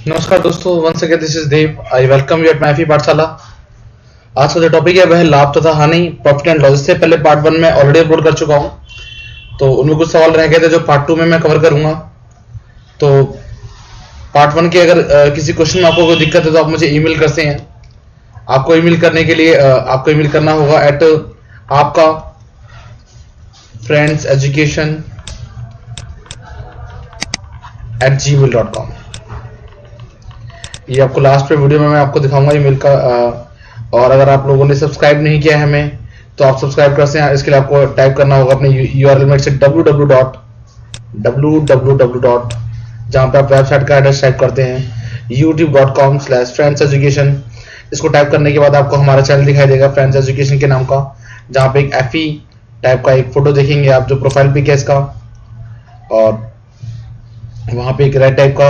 नमस्कार दोस्तों, once again this is Dev. I welcome you at my पाठशाला। आज का जो टॉपिक है वह है लाभ तथा हानि, प्रॉफिट एंड लॉस। इससे पहले पार्ट 1 में ऑलरेडी अपलोड कर चुका हूं, तो उनमें कुछ सवाल रह गए थे जो पार्ट 2 में मैं कवर करूंगा। तो पार्ट 1 के अगर किसी क्वेश्चन में आपको कोई दिक्कत है तो आप मुझे ईमेल कर सकते हैं। आपको ईमेल करने के लिए आपको ईमेल करना होगा एट आपका friendseducation@gmail.com। ये आपको लास्ट पे वीडियो में मैं आपको दिखाऊंगा ईमेल का। और अगर आप लोगों ने सब्सक्राइब नहीं किया है हमें तो आप सब्सक्राइब कर सकते हैं। इसके लिए आपको टाइप करना होगा अपने URL में से www. जहां पे आप वेबसाइट का एड्रेस टाइप करते हैं youtube.com/friendseducation। इसको टाइप करने के बाद आपको हमारा चैनल दिखाई देगा फ्रेंड्स एजुकेशन के नाम का, जहाँ पे एक FE टाइप का एक फोटो देखेंगे आप, जो प्रोफाइल पिक है इसका। और वहां पे एक रेड टाइप का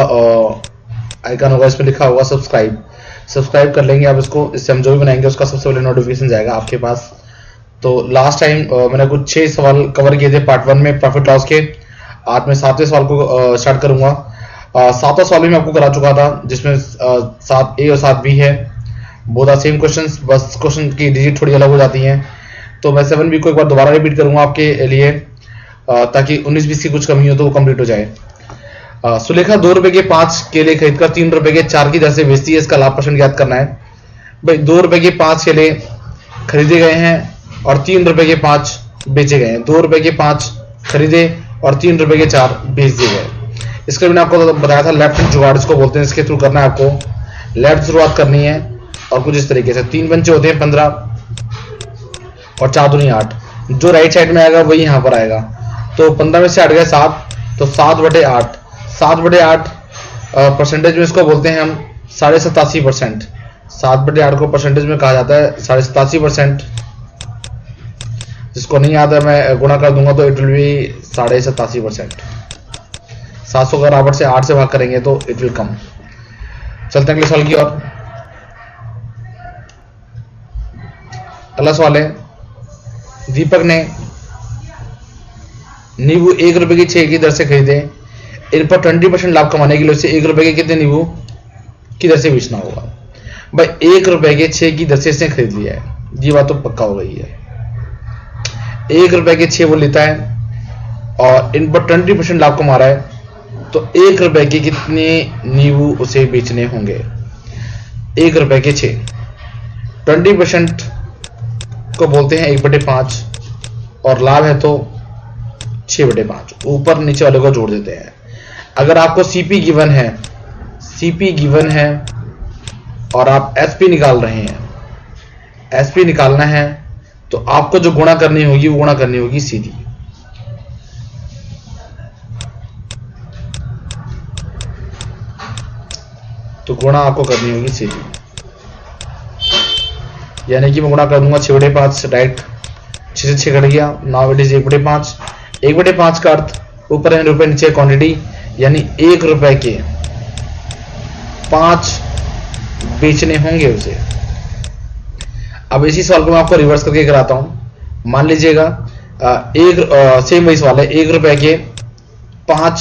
आइकन होगा, इसमें लिखा होगा सब्सक्राइब कर लेंगे आप इसको। इससे हम जो भी बनाएंगे उसका सबसे पहले नोटिफिकेशन जाएगा आपके पास। तो लास्ट टाइम मैंने कुछ 6 सवाल कवर किए थे पार्ट 1 में प्रॉफिट लॉस के। आज मैं 7वें सवाल को स्टार्ट करूंगा। 7वां सवाल भी मैं आपको करा चुका था, जिसमें 7A और 7B है। बोथ आर सेम क्वेश्चंस, बस क्वेश्चन की डिजिट थोड़ी अलग हो जाती हैं। तो मैं 7B को एक बार दोबारा रिपीट करूंगा आपके लिए, ताकि 19-20 की कुछ कमी हो तो वो कंप्लीट हो जाए। सुलेखा 2 रुपए के 5 केले खरीदकर 3 रुपए के 4 की दर से बेचती है। इसका लाभ परसेंट ज्ञात करना है। भाई 2 रुपए के 5 केले खरीदे गए हैं और 3 रुपए के 5 बेचे गए हैं। 2 रुपए के 5 खरीदे और 3 रुपए के 4 बेच दिए गए। इसका मैंने आपको बताया था लेफ्ट जुगाड़ इसको बोलते हैं। इसके थ्रू करना है आपको, लेफ्ट शुरुआत करनी है और कुछ इस तरीके से 3 पंचे होते हैं 15 और 4 दूनी 8। जो राइट साइड में आएगा वही यहाँ पर आएगा। तो 15 में से 8 गए 7, तो 7/8। 7/8 परसेंटेज में इसको बोलते हैं हम 87.5%। 7/8 को परसेंटेज में कहा जाता है 87.5%। जिसको नहीं आता मैं गुणा कर दूंगा तो इट विल बी 87.5%। 700 का बराबर से 8 से भाग करेंगे तो इट विल कम। चलते हैं अगले सवाल की ओर। अगला सवाल है, दीपक ने नींबू 1 रुपए की 6 की दर से खरीदे। इन पर 20% लाभ कमाने के लिए उसे 1 रुपए के कितने नींबू की दर से बेचना होगा। भाई 1 रुपए के 6 की दर से इसने खरीद लिया है, ये बात तो पक्का हो गई है। 1 रुपए के 6 वो लेता है और इन पर 20% लाभ कमा रहा है, तो 1 रुपए के कितने नींबू उसे बेचने होंगे। 1 रुपए के 6, 20% को बोलते हैं 1/5 और लाभ है तो 6/5। ऊपर नीचे वाले को जोड़ देते हैं। अगर आपको CP गिवन है और आप SP निकाल रहे हैं, SP निकालना है तो आपको जो गुणा करनी होगी वो गुणा करनी होगी सीधी। तो गुणा आपको करनी होगी सीधी, यानी कि मैं गुणा कर दूंगा 6/5 डायरेक्ट। 6 से 6 कट गया, नाउ इट इज 1/5। 1/5 का अर्थ ऊपर है रुपए, नीचे क्वांटिटी, यानी 1 रुपए के 5 बेचने होंगे उसे। अब इसी सवाल को मैं आपको रिवर्स करके कराता हूं। मान लीजिएगा सेम वही सवाल है, 1 रुपए के 5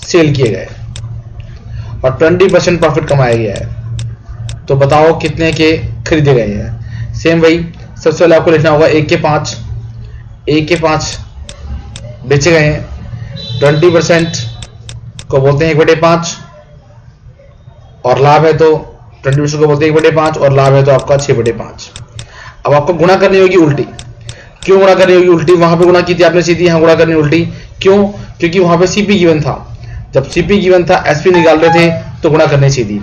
सेल किए गए और 20% प्रॉफिट कमाया गया है। तो बताओ कितने के खरीदे गए हैं। सेम वही, सबसे पहले आपको लिखना होगा 1 के 5 बेचे गए हैं। 20% को बोलते हैं 1/5 और लाभ है तो 20% को बोलते हैं 1/5 और लाभ है तो आपका 6/5। अब आपको गुणा करनी होगी उल्टी। क्यों गुणा करनी होगी उल्टी? वहां पे गुणा की थी आपने सीधी, यहां गुणा करनी उल्टी। क्यों? क्योंकि वहां पे CP गिवन था। जब CP गिवन था, SP निकाल रहे थे तो गुणा करनी सीधी।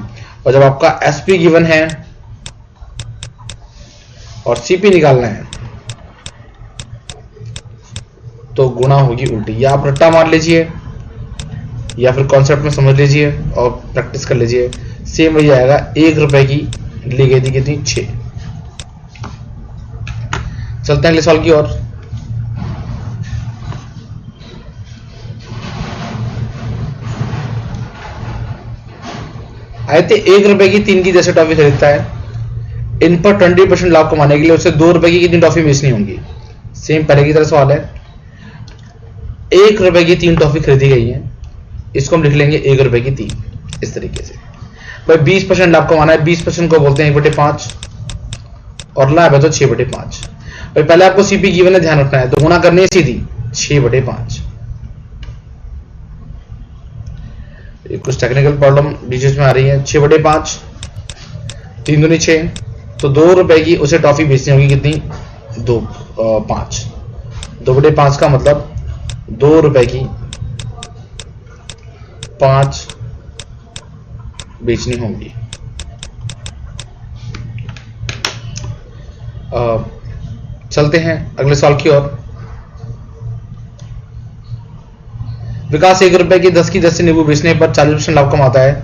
और जब आपका SP गिवन है और CP निकालना है तो गुणा होगी उल्टी। या आप रट्टा मार लीजिए या फिर कॉन्सेप्ट में समझ लीजिए और प्रैक्टिस कर लीजिए। सेम वही आएगा। 1 रुपए की ली गई थी कितनी? 6। चलते हैं अगले सवाल की ओर। आयते 1 रुपए की 3 की जैसे टॉफी खरीदता है। इन पर 20% लाभ कमाने के लिए उसे 2 रुपए की कितनी टॉफी बेचनी होंगी। सेम पहले की तरह सवाल है। 1 रुपए की 3 टॉफी खरीदी गई है, इसको हम लिख लेंगे 1 रुपए की 3 इस तरीके से। भाई 20% लाभ कमाना है, 20% को बोलते हैं 1/5 और लाभ है तो 6/5। भाई पहले आपको सीपी गिवन है, ध्यान रखना है, तो गुणा करनी है सीधी 6/5। कुछ टेक्निकल प्रॉब्लम बीच में आ रही है। 6/5 3 दूनी 6, तो 2 रुपए की उसे टॉफी बेचनी होगी कितनी, 5। 2/5 का मतलब 2 रुपए की 5 बेचनी होंगी। चलते हैं अगले सवाल की ओर। विकास 1 रुपए की 10 की 10 नींबू बेचने पर 40% लाभ कमाता है।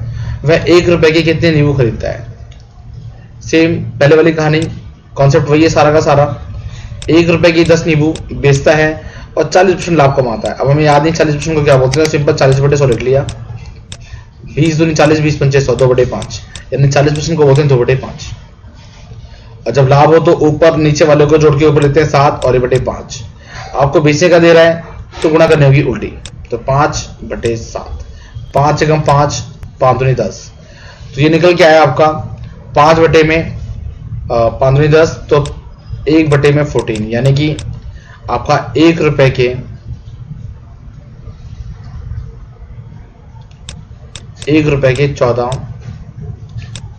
वह 1 रुपए के कितने नींबू खरीदता है? सेम पहले वाली कहानी, कॉन्सेप्ट वही है सारा का सारा। 1 रुपए की 10 नींबू बेचता है और 40% लाभ कमाता है। अब हमें याद नहीं 40% को क्या बोलते हैं, सिंपल 40/100 लिख लिया। 20 दूनी 40, 20 पंचे 100, 2/5, यानी 40% को बोलते हैं 2/5। और जब लाभ हो तो ऊपर नीचे वाले को जोड़ के ऊपर लेते हैं 7 और 1/5। आपको बेचने का दे रहा है तो गुणा करनी होगी उल्टी, तो 5/7, 5 से कम 5, 5 दूनी 10, तो ये निकल के आया आपका 5 बटे में 5 दूनी 10, तो 1/14, यानी कि आपका 1 रुपए के 14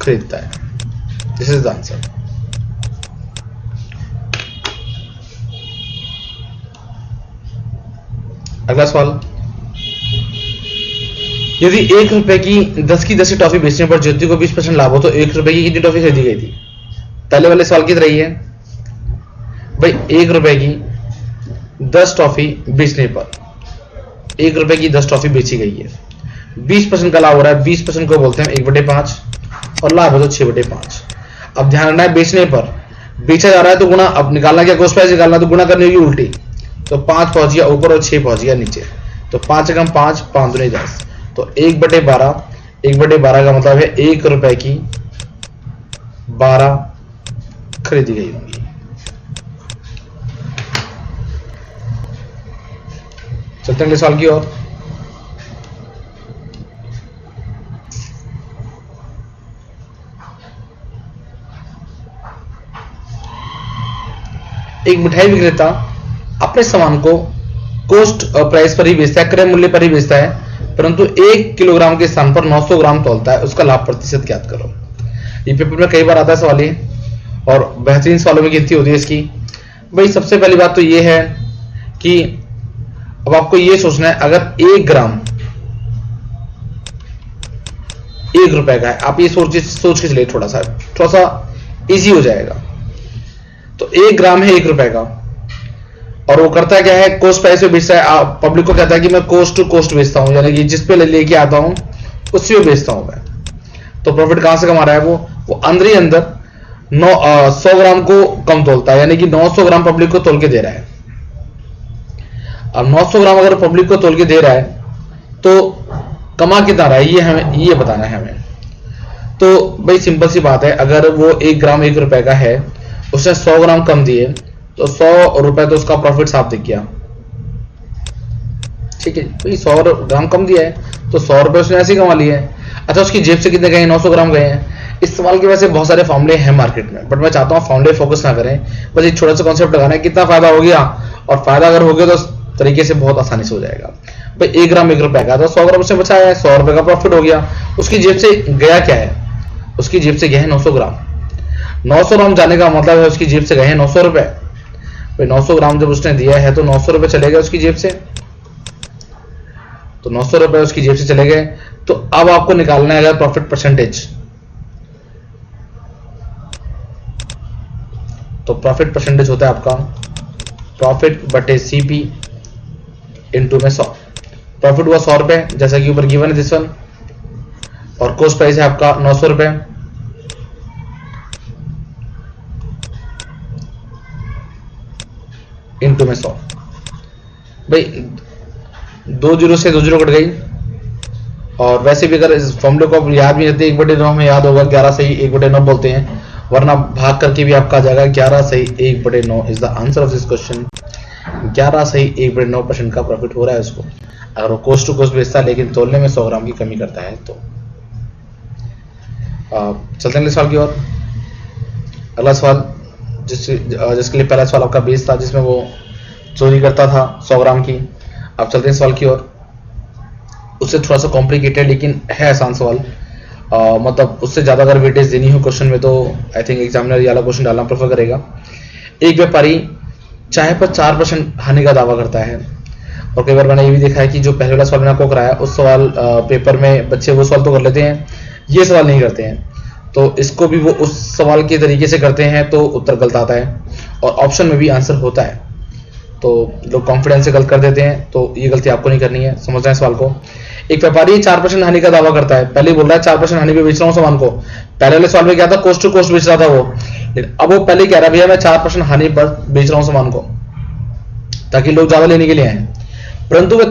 खरीदता है। This is the answer. अगला सवाल, यदि 1 रुपए की 10 की 10 टॉफी बेचने पर ज्योति को 20% लाभ हो तो 1 रुपए की कितनी टॉफी खरीदी गई थी? पहले वाले सवाल की तरह ही है भाई। 1 रुपए की 10 टॉफी बेचने पर 1 रुपए की 10 टॉफी बेची गई है, 20% का लाभ हो रहा है। 20% को बोलते हैं 1/5 और लाभ है तो 6/5। अब ध्यान रखना है बेचने पर बेचा जा रहा है तो गुणा, अब निकालना क्या, कॉस्ट प्राइस निकालना, तो गुणा करनी होगी उल्टी, तो 5 पहुंच गया ऊपर और 6 पहुंच गया नीचे, तो 5 से कम 5, 5 दूनी 10, तो 1/12। 1/12 का मतलब है 1 रुपए की 12 खरीदी गई होंगी। चलते हैं अगले सवाल की ओर। एक मिठाई विक्रेता अपने सामान को कॉस्ट प्राइस पर ही बेचता है, क्रय मूल्य पर ही बेचता है, परंतु 1 किलोग्राम के स्थान पर 900 ग्राम तौलता है। उसका लाभ प्रतिशत ज्ञात करो। ये पेपर में कई बार आता है सवाल ये, और बेहतरीन सवालों में गिनती होती है इसकी। भाई सबसे पहली बात तो ये है कि अब आपको ये सोचना है, अगर 1 ग्राम 1 रुपए का है, आप ये सोच के चलिए, थोड़ा सा इजी हो जाएगा। तो 1 ग्राम है 1 रुपए का, और वो करता क्या है, कॉस्ट प्राइस पे बेचता है। पब्लिक को कहता है कि मैं कॉस्ट टू कॉस्ट बेचता हूं, यानी कि जिस पे लेके आता हूं उसी पे बेचता हूं मैं। तो प्रॉफिट कहां से कमा रहा है वो अंदर ही अंदर 100 ग्राम को कम तोलता है, यानी कि 900 ग्राम पब्लिक को तोल के दे रहा है। अब 900 ग्राम अगर पब्लिक को तोल के दे रहा है तो कमा कितना रहा है, ये बताना है हमें। तो भाई सिंपल सी बात है, अगर वो 1 ग्राम 1 रुपए का है, उसने 100 ग्राम कम दिए, तो 100 रुपए तो उसका प्रॉफिट साफ दिख गया। ठीक है भाई, 100 ग्राम कम दिया है तो 100 रुपए उसने ऐसे ही कमा लिए हैं। अच्छा, उसकी जेब से कितने गए? 900 ग्राम गए हैं। इस सवाल की वजह से बहुत सारे फॉर्मूले हैं मार्केट में, बट मैं चाहता हूँ फॉर्मूले फोकस ना करें, बस एक छोटा सा कॉन्सेप्ट लगाना है, कितना फायदा हो गया, और फायदा अगर हो गया तो तरीके से बहुत आसानी से हो जाएगा। भाई 1 ग्राम 1 रुपए का, तो 100 ग्राम उसने बचाया है, 100 रुपए का प्रॉफिट हो गया। उसकी जेब से गया क्या है? उसकी जेब से गए हैं 900 ग्राम। 900 ग्राम जाने का मतलब है उसकी जेब से गए हैं 900 रुपए। भाई 900 ग्राम जब उसने दिया है तो 900 रुपए चले गए उसकी जेब से, तो 900 रुपए उसकी जेब से चले गए। तो अब आपको निकालना है अगर प्रॉफिट परसेंटेज, तो प्रॉफिट परसेंटेज होता है आपका प्रॉफिट बटे सीपी इंटू में 100। प्रॉफिट हुआ 100 रुपए, जैसा कि ऊपर गिवन है दिस वन, और कॉस्ट प्राइस है आपका 900 रुपए। इंटू में 100। भाई 2 जीरो से 2 जीरो कट गई, और वैसे भी अगर इस फॉर्मूले को आप याद भी रहते 1/9 में याद होगा, 11 सही 1/9 बोलते हैं, वरना भाग करके भी आपका आ जाएगा 11 सही 1/9 is the answer of this question. 11 सही 1/9% का प्रॉफिट हो रहा है उसको, अगर वो कोस्ट टू कोस्ट बेचता है लेकिन तोलने में 100 ग्राम की कमी करता है तो। चलते हैं अगले सवाल की ओर। अगला सवाल जिसके लिए पहला सवाल आपका बेस था, जिसमें वो चोरी करता था 100 ग्राम की। अब चलते हैं सवाल की ओर। उससे थोड़ा सा कॉम्प्लिकेटेड लेकिन है आसान सवाल। मतलब उससे ज़्यादा अगर वेटेज देनी हो क्वेश्चन में तो आई थिंक एग्जामिनर ये वाला क्वेश्चन डालना प्रेफर करेगा। एक व्यापारी चाय पर 4% हानि का दावा करता है, और कई बार मैंने ये भी देखा है कि जो पहले वाला सवाल मैंने आपको कराया उस सवाल पेपर में बच्चे वो सवाल तो कर लेते हैं, ये सवाल नहीं करते हैं, तो इसको भी वो उस सवाल के तरीके से करते हैं तो उत्तर गलत आता है, और ऑप्शन में भी आंसर होता है, तो लोग कॉन्फिडेंस से गलत कर देते हैं। तो ये गलती आपको नहीं करनी है, समझ रहे हैं सवाल को। एक व्यापारी 4% हानि का दावा करता है, पहले बोल रहा है 4% हानि पे बेच रहा हूँ सामान को। पहले वाले सवाल में क्या था, कोस्ट टू कोस्ट बेच रहा था वो, लेकिन अब वो पहले कह रहा है भैया मैं 4% हानि पर बेच रहा हूँ सामान को, ताकि लोग ज्यादा लेने के लिए आए। परंतु वे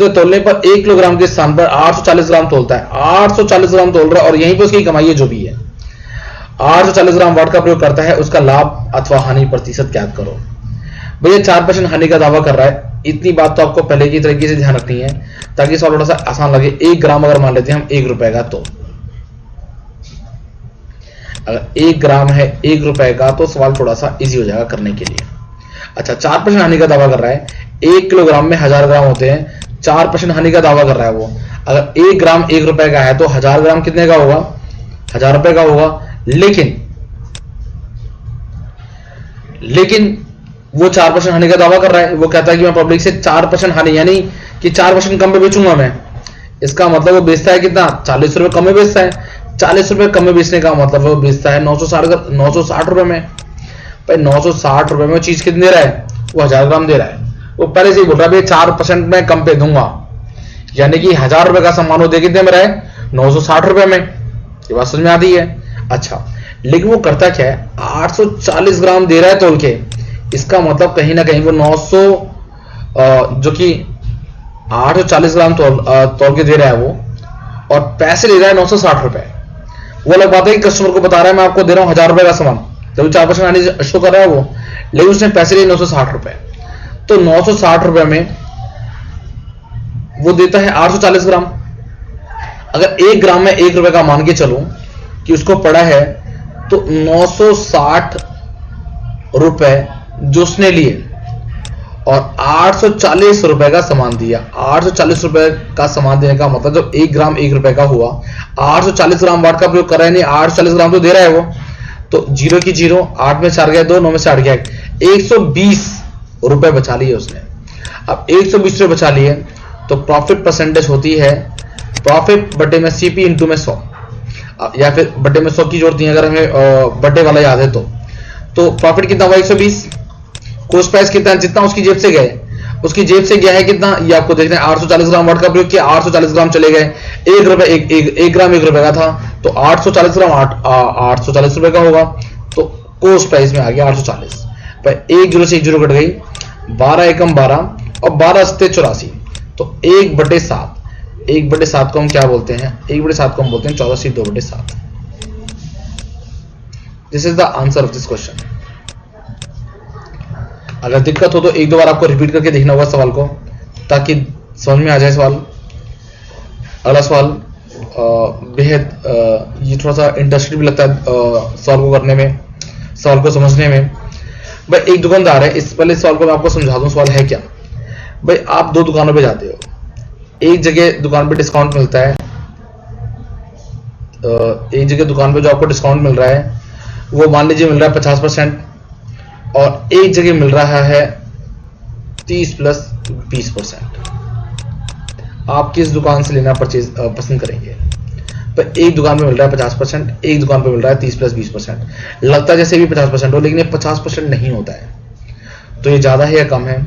तोलने पर 1 किलोग्राम के स्थान पर 840 ग्राम तोलता है। 840 ग्राम तोल रहा है और यहीं पर उसकी कमाई है जो भी है। 840 ग्राम वाट का प्रयोग करता है, उसका लाभ अथवा हानि प्रतिशत ज्ञात करो। भैया 4% हानि का दावा कर रहा है, इतनी बात तो आपको पहले की तरीके से ध्यान रखनी है ताकि सवाल थोड़ा सा आसान लगे। 1 ग्राम अगर मान लेते हैं हम 1 रुपए का, तो अगर 1 ग्राम है 1 रुपए का तो सवाल थोड़ा सा इजी हो जाएगा करने के लिए। अच्छा, 4% हानि का दावा कर रहा है, 1 किलोग्राम में 1000 ग्राम होते हैं, 4% हानि का दावा कर रहा है वो। अगर 1 ग्राम 1 रुपए का है तो 1000 ग्राम कितने का होगा, 1000 रुपए का होगा। लेकिन वो 4% हानि का दावा कर रहा है, वो कहता है कि मैं पब्लिक से 4% हानि, यानी कि 4% कम में बेचूंगा मैं। इसका मतलब वो बेचता है कितना, 40 रुपए कम में बेचता है। 40 रुपए कम में बेचने का मतलब वो बेचता है 960 रुपए में। भाई 960 रुपए में चीज कितनी दे रहा है, वो 1000 ग्राम दे रहा है। वो पहले से ही बोल रहा है 4% में कम पे दूंगा, यानी कि 1000 रुपए का सामान वो दे कितने में रहा है, 960 रुपए में। ये बात समझ में आती है। अच्छा, लेकिन वो करता क्या है, 840 ग्राम दे रहा है तोल के, इसका मतलब कहीं ना कहीं वो 900 जो कि 840 ग्राम तोल के दे रहा है वो, और पैसे ले रहा है 960 रुपए। वो अलग बात है कि कस्टमर को बता रहा है मैं आपको दे रहा हूं 1000 रुपए का सामान, जब 4% हानि शो कर रहा है वो, लेकिन उसने पैसे लिए 960 रुपए। तो 960 रुपए में वो देता है 840 ग्राम। अगर 1 ग्राम में 1 रुपए का मान के चलूं कि उसको पड़ा है, तो 960 रुपए जो उसने लिए और 840 रुपए का सामान दिया। 840 रुपए का सामान देने का मतलब जब 1 ग्राम 1 रुपए का हुआ, 840 ग्राम वाट का प्रयोग कर रहा है, नहीं 840 ग्राम तो दे रहा है वो, तो 0 की 0, 8 में 4 गया 2, 9 में से 8 गया 120 रुपए बचा लिए उसने। अब 120 रुपए बचा लिए तो प्रॉफिट परसेंटेज होती है प्रॉफिट बटे में सीपी इंटू में 100, या फिर बटे में 100 की जरूरत नहीं अगर हमें बटे वाला याद है तो प्रॉफिट कितना हुआ 120। कोस्ट प्राइस कितना, जितना उसकी जेब से गए, उसकी जेब से गया है कितना, ये आपको देखना है। 840 ग्राम वाट का प्रयोग किया, 840 ग्राम चले गए, 1 रुपए 1 ग्राम 1 रुपए का था, तो 840 ग्राम 840 रुपए का होगा, तो कोस्ट प्राइस में आ गया 840। पर 1 0 से 1 0 कट गई, 12 एकम 12 और 12 सत्ते 84, तो 1/7। 1/7 को हम क्या बोलते हैं, 1/7 को हम बोलते हैं 14/2/7। This is the answer of this question. अगर दिक्कत हो तो एक दो बार आपको रिपीट करके देखना होगा सवाल को, ताकि समझ में आ जाए सवाल। अगला सवाल बेहद ये थोड़ा सा इंटरेस्टिंग भी लगता है सवाल को करने में, सवाल को समझने में। भाई एक दुकानदार है, इस पहले सवाल को मैं आपको समझा दूं सवाल है क्या। भाई आप 2 दुकानों पे जाते हो, एक जगह दुकान पे डिस्काउंट मिलता है, एक जगह दुकान पे जो आपको डिस्काउंट मिल रहा है वो मान लीजिए मिल रहा है 50%, और एक जगह मिल रहा है 30 + 20%। आप किस दुकान से लेना पसंद करेंगे। पर एक दुकान पे मिल रहा है 50%, एक दुकान पे मिल रहा है 30 + 20%। लगता है जैसे भी 50% हो, लेकिन ये 50% नहीं होता है। तो ये ज्यादा है या कम है,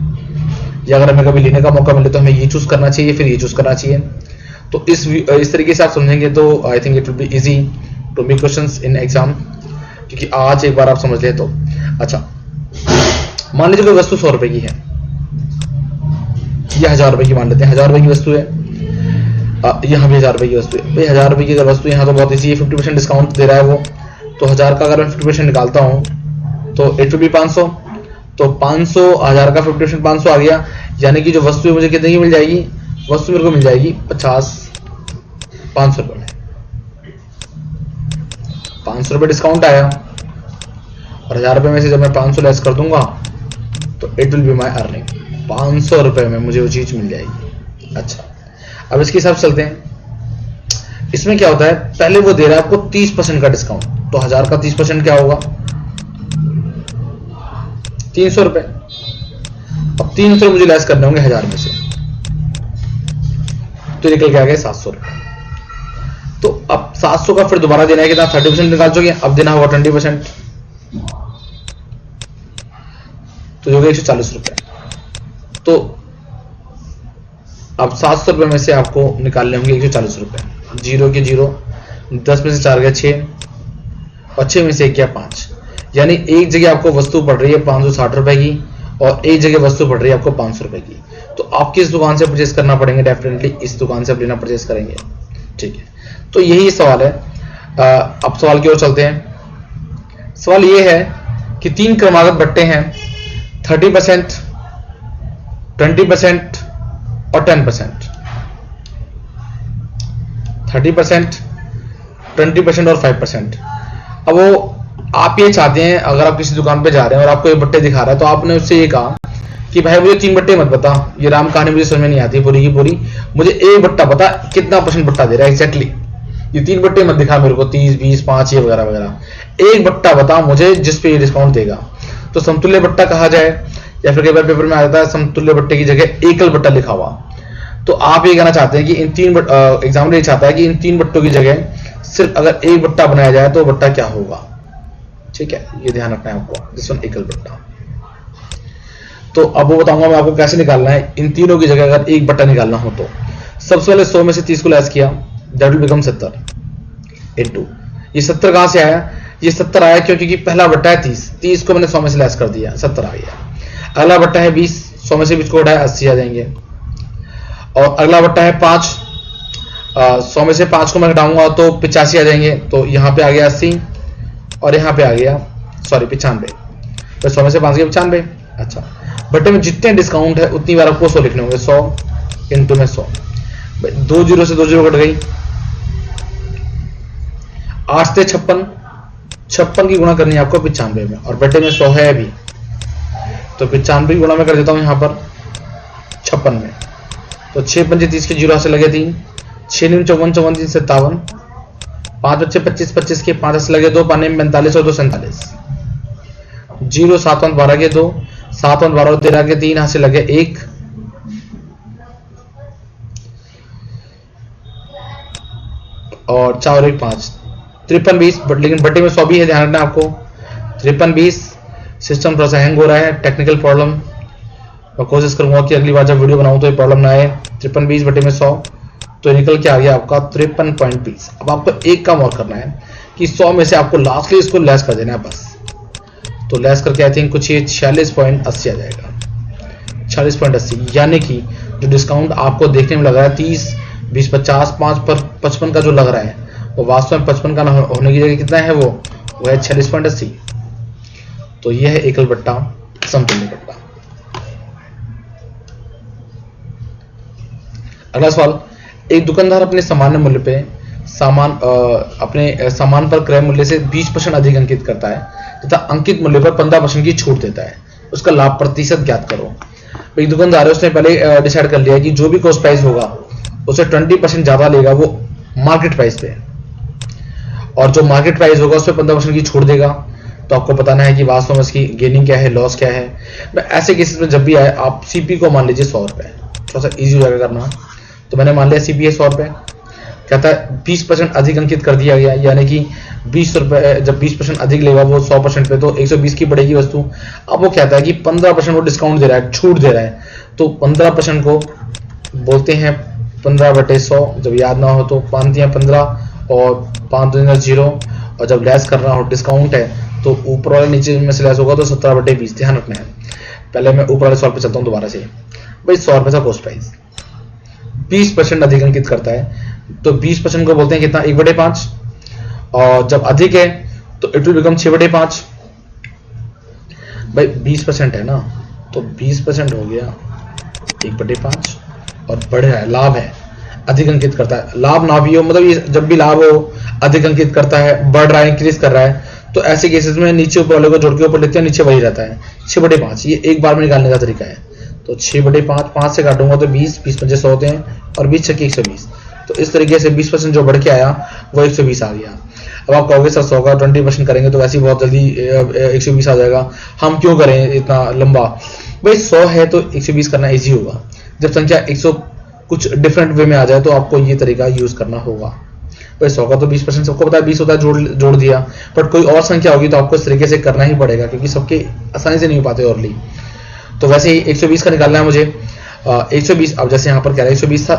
या अगर हमें कभी लेने का मौका मिले तो हमें ये चूज करना चाहिए, फिर ये चूज करना चाहिए। तो इस तरीके से आप समझेंगे तो I think it will be easy to make questions in exam, क्योंकि आज एक बार आप समझ ले तो। अच्छा, मान लीजिए कोई वस्तु 100 रुपए की है, ये 1000 रुपए की मान लेते हैं, 1000 रुपए की वस्तु है, यहाँ भी 1000 रुपए की वस्तु है। भाई 1000 रुपए की अगर वस्तु यहाँ तो बहुत इजी है, 50% डिस्काउंट दे रहा है वो, तो 1000 का अगर मैं 50% निकालता हूँ तो इट विल बी 500। तो 500, 1000 का 50% 500 आ गया, यानी कि जो वस्तु है मुझे कितने की मिल जाएगी, वस्तु मेरे को मिल जाएगी 500 रुपए में। 500 रुपये डिस्काउंट आया और 1000 रुपये में से जब मैं 500 लेस कर दूंगा तो it will be my earning. 500 रुपये में मुझे वो चीज मिल जाएगी। अच्छा, अब इसके हिसाब से चलते हैं। इसमें क्या होता है, पहले वो दे रहा है आपको 30% का डिस्काउंट, तो 1000 का 30% क्या होगा, 300 रुपये। अब 300 मुझे लेस करने होंगे 1000 में से, तो निकल के आ गए 700 रुपये। तो अब 700 का फिर दोबारा देना है कितना, 30% निकाल चुके हैं, अब देना होगा 20%, तो हो गया 140 रुपये। तो अब 700 रुपये में से आपको निकालने होंगे 140 रुपये। 0 के 0, 10 में से 4 गया 6 और 6 में से 1 गया 5। यानी एक जगह आपको वस्तु पड़ रही है 560 रुपए की और एक जगह वस्तु पड़ रही है आपको 500 रुपए की। तो आप किस दुकान से परचेज करना पड़ेंगे, डेफिनेटली इस दुकान से आप लेना परचेज करेंगे। ठीक है, तो यही सवाल है। अब सवाल की ओर चलते हैं। सवाल ये है कि 3 क्रमागत बट्टे हैं, 30%, 20% और 10%। 30%, 20% और 5%। अब वो आप ये चाहते हैं, अगर आप किसी दुकान पे जा रहे हैं और आपको ये बट्टे दिखा रहा है तो आपने उससे ये कहा कि भाई मुझे 3 बट्टे मत बता, ये राम कहानी मुझे समझ में नहीं आती पूरी की पूरी, मुझे एक बट्टा बता, कितना % बट्टा दे रहा है एग्जैक्टली। ये 3 बट्टे मत दिखा मेरे को, 30, 20, 5 ये वगैरह वगैरह, एक बट्टा बता मुझे जिस पे ये डिस्काउंट देगा। तो समतुल्य बट्टा कहा जाए, या फिर कई बार पेपर में आ जाता है समतुल्य बट्टे की जगह एकल बट्टा लिखा हुआ। तो आप ये कहना चाहते हैं कि इन 3 एग्जामिनर ये चाहता है कि इन 3 बट्टों की जगह सिर्फ अगर एक बट्टा बनाया जाए तो बट्टा क्या होगा। ठीक है, ये ध्यान रखना है आपको, दिस वन एकल बट्टा। तो अब वो बताऊंगा मैं आपको कैसे निकालना है इन तीनों की जगह अगर एक बट्टा निकालना हो। तो सबसे पहले 100 में से 30 को लेस किया, दैट विल बिकम 70 इनटू, ये 70 कहां से आया, ये 70 आया क्योंकि पहला बट्टा है 30 को मैंने 100 में से लेस कर दिया, 70 आ गया। अगला बट्टा है 20, 100 में से 20 को उठाया 80 आ जाएंगे। और अगला बट्टा है 5, 100 में से 5 को मैं घटाऊंगा तो 85 आ जाएंगे। तो यहाँ पे आ गया 80 और यहाँ पे आ गया 95, तो 100 में से 5 गया 95। अच्छा, बट्टे में जितने डिस्काउंट है उतनी बार आपको 100 लिखने होंगे, 100 इंटू में 100, 2 जीरो से 2 जीरो कट गई, 8 से 56 की गुणा करनी है आपको 95 में, और बट्टे में 100 है अभी, तो 95 की गुणा में कर देता हूं यहाँ पर 56 में। तो 6 पंजे 30 के 0 से लगे 3, 6 9 54, 54 3 57, 5 बच्चे 25, 25 के 5 से लगे 2, 5 45 और 2 47, 0 7 और 12 के 2, 7 और 12 13 के 3, यहाँ से लगे 1, और 4 और 1 5, 53 20, लेकिन बट्टे में 100 भी है, ध्यान रखना आपको। 53 20, सिस्टम थोड़ा सा हैंग हो रहा है, टेक्निकल प्रॉब्लम। मैं कोशिश करूंगा कि अगली बार जब वीडियो बनाऊं तो ये प्रॉब्लम ना आए। 53 20 बटे में 100, तो निकल के आ गया आपका 53.20। अब आपको एक काम और करना है कि 100 में से आपको लास्टली इसको लेस कर देना है बस। तो लेस करके आई थिंक कुछ ये 46.80 आ जाएगा, 46.80। यानी कि जो डिस्काउंट आपको देखने में लग रहा है 30 20 50 5 पर 55 का जो लग रहा है, वो वास्तव में 55 का होने की जगह कितना है, वो है 46.80। तो यह है एकल बट्टा, समतुल्य बट्टा। अगला सवाल, एक दुकानदार अपने सामान्य मूल्य पे अपने सामान पर क्रय मूल्य से 20% अधिक अंकित करता है तथा अंकित मूल्य पर 15% की छूट देता है, उसका लाभ प्रतिशत ज्ञात करो। एक दुकानदार है, उसने पहले डिसाइड कर लिया कि जो भी कॉस्ट प्राइस होगा उसे 20% ज्यादा लेगा वो मार्केट प्राइस पे, और जो मार्केट प्राइस होगा उस पर 15% की छूट देगा। तो आपको बताना है कि वास्तव में इसकी गेनिंग क्या है, लॉस क्या है। ऐसे केसेस में जब भी आए आप सीपी को मान लीजिए 100 रुपए, थोड़ा सा इजी हो जाएगा करना। तो मैंने मान लिया सीपी है 100 रुपए, कहता है 20% अधिक अंकित कर दिया गया, यानी कि 20 रुपए जब 20% अधिक लेगा वो 100% पे, तो 120 की पड़ेगी वस्तु। अब वो कहता है कि 15% वो डिस्काउंट दे रहा है, छूट दे रहा है, तो 15% को बोलते हैं 15/100। जब याद ना हो तो 5 या 15 और 5 2 0, और जब लेस करना हो डिस्काउंट है तो ऊपर वाले नीचे में से लेस होगा तो 17/20। ध्यान रखना है। पहले मैं ऊपर वाले सवाल पे चलता हूँ दोबारा से। भाई 100 रुपए का कॉस्ट प्राइस 20% अधिक अंकित करता है, तो 20% को बोलते हैं कितना, 1/5, और जब अधिक है तो इट विल बिकम 6/5। भाई 20% है ना, तो 20% हो गया 1/5 और बढ़ रहा है, लाभ है। अधिक अंकित करता है। लाभ ना भी हो, मतलब ये जब भी लाभ हो अधिक अंकित करता है, बढ़ रहा है, इंक्रीज कर रहा है, तो ऐसे केसेस में नीचे ऊपर वाले को जोड़ के ऊपर लेते हैं, नीचे वही रहता है 6/5। ये एक बार में निकालने का तरीका है। तो 6/5, 5 से काटूंगा तो 20, 20 पंजे 100 होते हैं और 20 छक्के 120। तो इस तरीके से 20% जो बढ़ के आया वो 120 आ गया। अब आप कहोगे सर 100 का 20% करेंगे तो वैसे ही बहुत जल्दी 120 आ जाएगा, हम क्यों करें इतना लंबा। भाई 100 है तो 120 करना इजी होगा। जब संख्या 100 कुछ डिफरेंट वे में आ जाए तो आपको ये तरीका यूज करना होगा। भाई 100 का तो 20% सबको पता है 20 होता है, जोड़ दिया। बट कोई और संख्या होगी तो आपको इस तरीके से करना ही पड़ेगा, क्योंकि सबके आसानी से नहीं हो पाते ओरली। तो वैसे ही 120 का निकालना है मुझे। 120, अब जैसे यहाँ पर कह रहा है 120 था,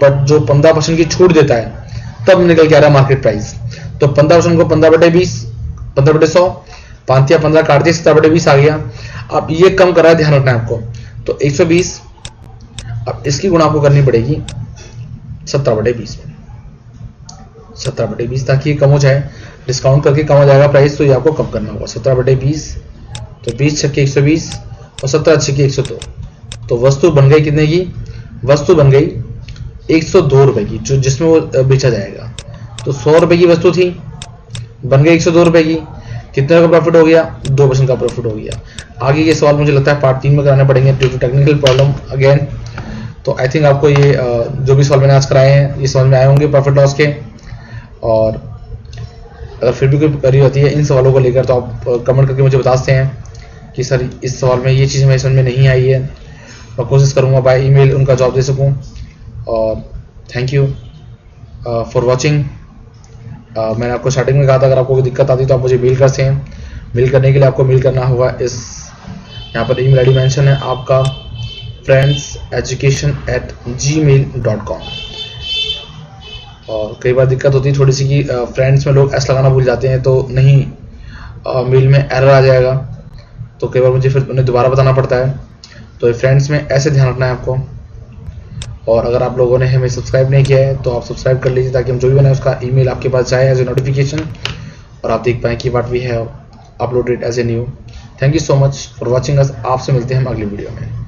बट जो 15% की छूट देता है तब निकल के आ रहा है मार्केट प्राइस। तो 15% को 15/20, 15/100, 5 या 15 काट दिए, 17/20 आ गया। अब ये कम कर रहा है, ध्यान रखना है आपको। तो 120, अब इसकी गुणा आपको करनी पड़ेगी 17/20 में, 17/20, ताकि ये कम हो जाए। डिस्काउंट करके कम हो जाएगा प्राइस, तो ये आपको कम करना होगा। 17/20, तो 20 छक्के 120 और 17 छक्के 102। तो वस्तु बन गई कितने की? वस्तु बन गई 102 रुपए की, जो जिसमें वो बेचा जाएगा। तो 100 रुपए की वस्तु थी, बन गई 102 रुपए की। कितने का प्रॉफिट हो गया? 2% का प्रॉफिट हो गया। आगे के सवाल मुझे लगता है पार्ट 3 में कराने पड़ेंगे due to technical problem again. तो आई थिंक आपको ये जो भी सवाल मैंने आज कराए हैं ये समझ में आए होंगे प्रॉफिट लॉस के। और अगर फिर भी कोई क्वेरी होती है इन सवालों को लेकर तो आप कमेंट करके मुझे बता सकते हैं कि सर इस सवाल में ये चीज़ मेरे समझ में नहीं आई है। मैं कोशिश करूँगा बाय ईमेल उनका जवाब दे सकूँ। और थैंक यू फॉर वॉचिंग। मैंने आपको स्टार्टिंग में कहा था अगर आपको कोई दिक्कत आती तो आप मुझे मेल कर सकते हैं। मेल करने के लिए आपको मेल करना होगा, इस यहाँ पर ईमेल आईडी मेंशन है आपका, friendseducation@gmail.com। और कई बार दिक्कत होती है थोड़ी सी कि फ्रेंड्स में लोग एस लगाना भूल जाते हैं, तो नहीं मेल में एरर आ जाएगा, तो कई बार मुझे फिर उन्हें दोबारा बताना पड़ता है। तो फ्रेंड्स में ऐसे ध्यान रखना है आपको। और अगर आप लोगों ने हमें सब्सक्राइब नहीं किया है तो आप सब्सक्राइब कर लीजिए, ताकि हम जो भी बनाए उसका ईमेल आपके पास जाए एज ए नोटिफिकेशन और आप देख पाएँ कि what we have uploaded as a new. Thank you so much for watching us. आपसे मिलते हैं हम अगली वीडियो में।